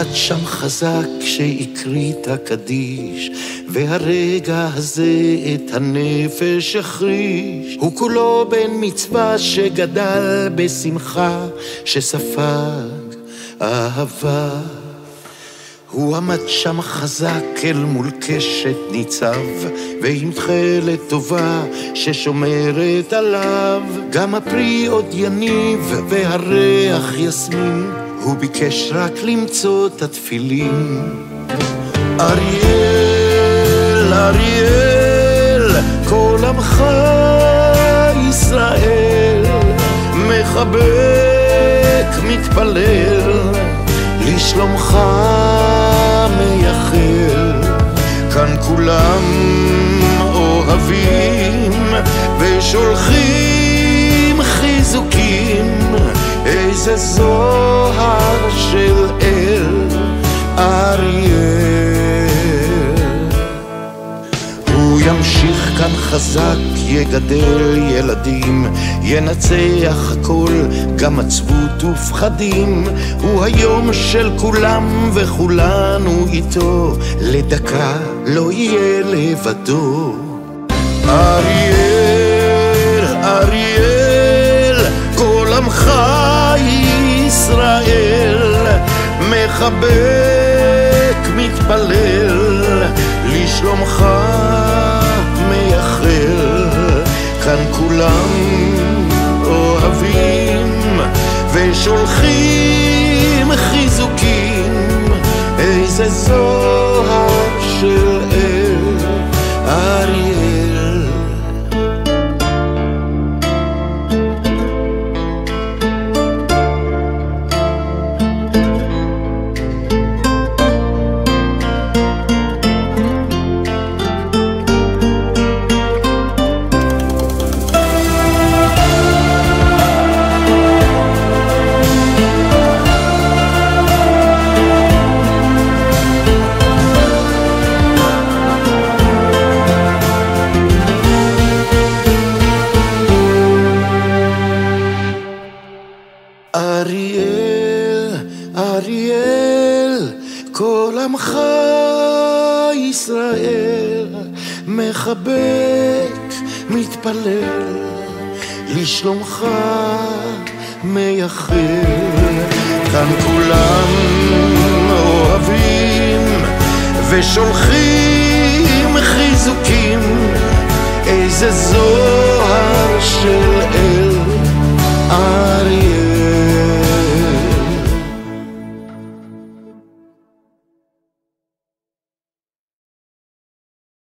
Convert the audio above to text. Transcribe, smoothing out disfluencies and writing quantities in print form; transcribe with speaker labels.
Speaker 1: עמד שם חזק כשהקריא את הקדיש, והרגע הזה את הנפש החריש. הוא כולו בן מצווה שגדל בשמחה, שספג אהבה. הוא עמד שם חזק אל מול קשת ניצב, ועם תכלת טובה ששומרת עליו. גם הפרי עוד יניב והריח יסמין, הוא ביקש רק למצוא את התפילין. אריאל, אריאל, כל עמך ישראל, מחבק, מתפלל, לשלומך מייחל. כאן כולם אוהבים ושולחים חיזוקים, איזה זוהר של אל אריאל. הוא ימשיך כאן חזק, יגדל ילדים, ינצח הכל, גם עצבות ופחדים. הוא היום של כולם וכולנו איתו, לדקה לא יהיה לבדו. אריאל, אריאל, כל עמך ישראל, מחבק, מתפלל, לשלומך מייחל. כאן כולם אוהבים ושולחים חיזוקים, איזה זוהר של אל אריאל. אריאל, אריאל, כל עמך ישראל, מחבק, מתפלל, לשלומך מייחל. כאן כולם אוהבים ושולחים